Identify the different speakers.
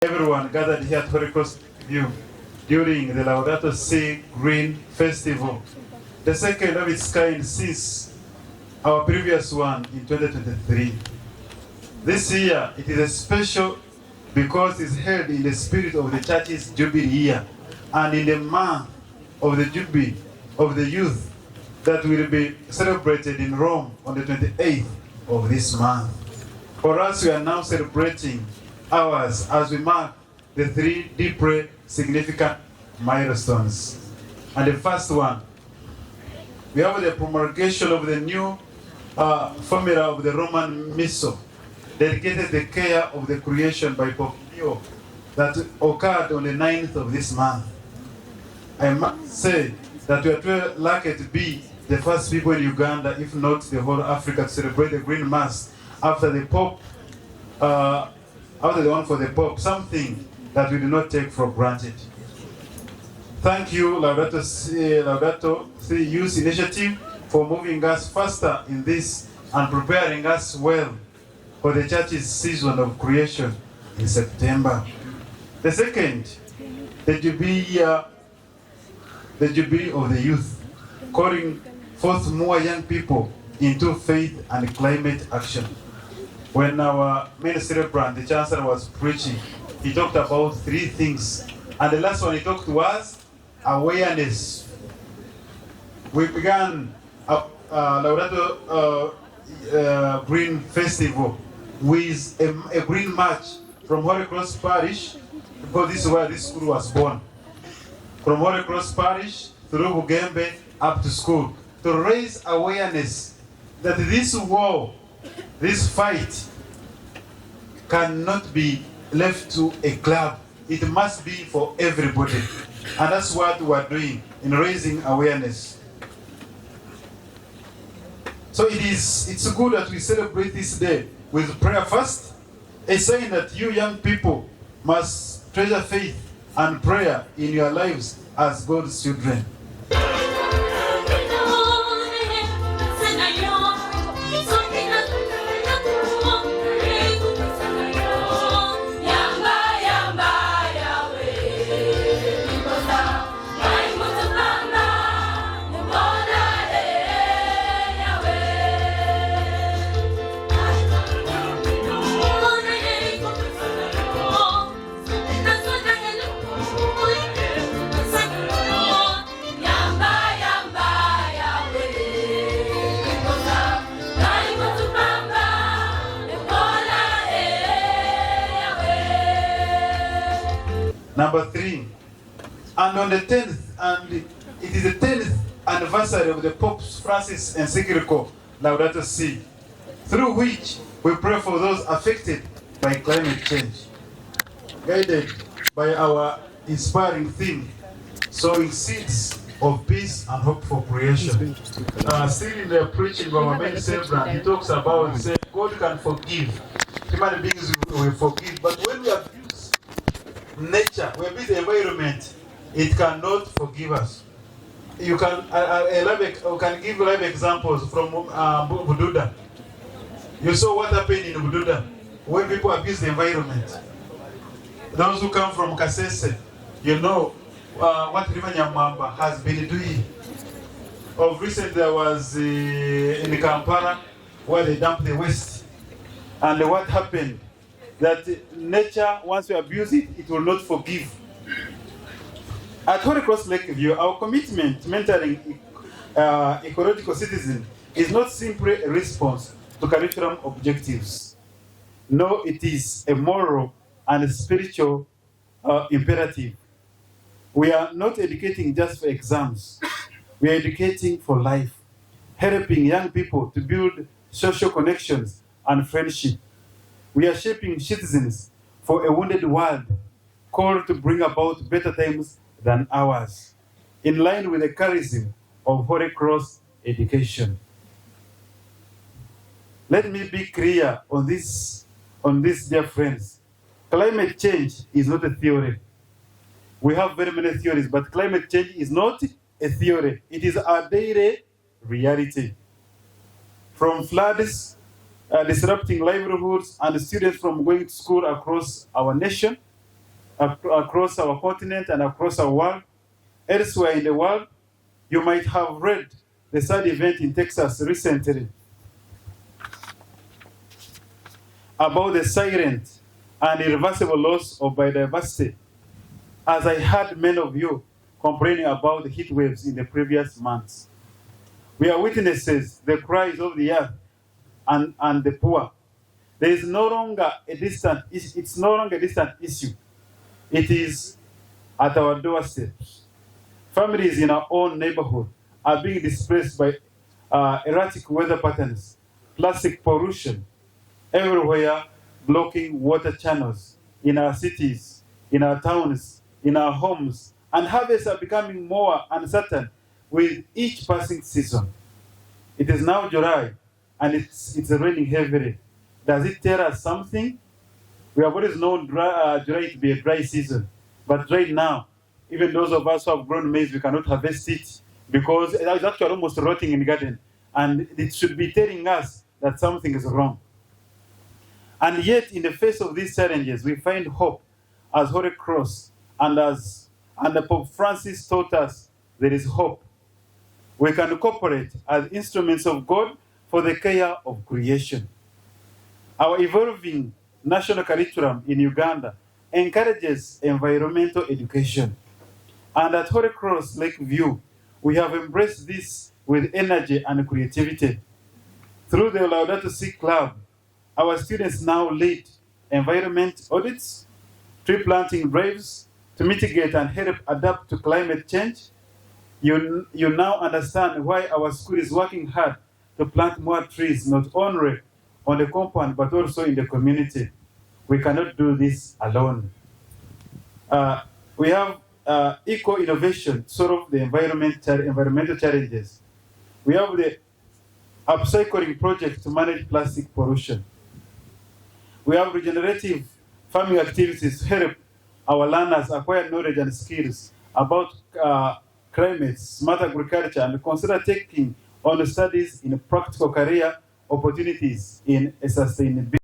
Speaker 1: Everyone gathered here at Holy Cross View during the Laudato Si Green Festival, the second of its kind since our previous one in 2023. This year, it is special because it's held in the spirit of the church's Jubilee year and in the month of the Jubilee of the youth that will be celebrated in Rome on the 28th of this month. For us, we are now celebrating ours as we mark the three deeply significant milestones. And the first one, we have the promulgation of the new formula of the Roman Missal, dedicated the care of the creation by Pope Leo, that occurred on the 9th of this month. I must say that we are too lucky to be the first people in Uganda, if not the whole Africa, to celebrate the Green Mass after the Pope, after the one for the Pope, something that we do not take for granted. Thank you, Laudato Si Youth Initiative, for moving us faster in this and preparing us well for the church's season of creation in September. The second, the Jubilee of the youth, calling forth more young people into faith and climate action. When our main celebrant, the Chancellor, was preaching, he talked about three things. And the last one he talked was awareness. We began Laudato Green Festival with a green march from Holy Cross Parish, because this is where this school was born. From Holy Cross Parish through Bugembe up to school, to raise awareness that this war, this fight, cannot be left to a club. It must be for everybody. And that's what we are doing in raising awareness. So it's good that we celebrate this day with prayer first, a sign that you young people must treasure faith and prayer in your lives as God's children. Number 3, and on the 10th, and it is the 10th anniversary of the Pope Francis encyclical Laudato Si, through which we pray for those affected by climate change, guided by our inspiring theme, sowing seeds of peace and hope for creation. Still in the preaching of our main celebrant, he talks about saying God can forgive. Human beings will forgive, but when we abuse nature, we abuse the environment, it cannot forgive us. You can give live examples from Bududa. You saw what happened in Bududa when people abuse the environment. Those who come from C.S.C, you know what Wanyange-Jinja has been doing. Of recent, there was in Kampala where they dumped the waste. And what happened? That nature, once you abuse it, it will not forgive. At Holy Cross Lakeview, our commitment to mentoring ecological citizens is not simply a response to curriculum objectives. No, it is a moral and a spiritual imperative. We are not educating just for exams. We are educating for life, helping young people to build social connections and friendship. We are shaping citizens for a wounded world, called to bring about better times than ours, in line with the charism of Holy Cross education. Let me be clear on this, dear friends. Climate change is not a theory. We have very many theories, but climate change is not a theory. It is our daily reality. From floods disrupting livelihoods and students from going to school across our nation, across our continent and across our world. Elsewhere in the world, you might have read the sad event in Texas recently about the silent and irreversible loss of biodiversity, as I heard many of you complaining about the heat waves in the previous months. We are witnesses the cries of the earth and the poor. There is no longer a distant, it's no longer a distant issue. It is at our doorsteps. Families in our own neighborhood are being displaced by erratic weather patterns, plastic pollution everywhere, blocking water channels in our cities, in our towns, in our homes, and harvests are becoming more uncertain with each passing season. It is now July, and it's raining heavily. Does it tell us something? We have always known July to be a dry season, but right now, even those of us who have grown maize, we cannot harvest it because it is actually almost rotting in the garden, and it should be telling us that something is wrong. And yet, in the face of these challenges, we find hope as Holy Cross, and the Pope Francis taught us there is hope. We can cooperate as instruments of God for the care of creation. Our evolving national curriculum in Uganda encourages environmental education. And at Holy Cross Lakeview, we have embraced this with energy and creativity. Through the Laudato Si Club, our students now lead environment audits, tree planting drives to mitigate and help adapt to climate change. You now understand why our school is working hard to plant more trees, not only on the compound, but also in the community. We cannot do this alone. We have eco-innovation to solve the environmental challenges. We have the upcycling project to manage plastic pollution. We have regenerative farming activities to help our learners acquire knowledge and skills about climate, smart agriculture, and consider taking on studies in practical career opportunities in a sustainability.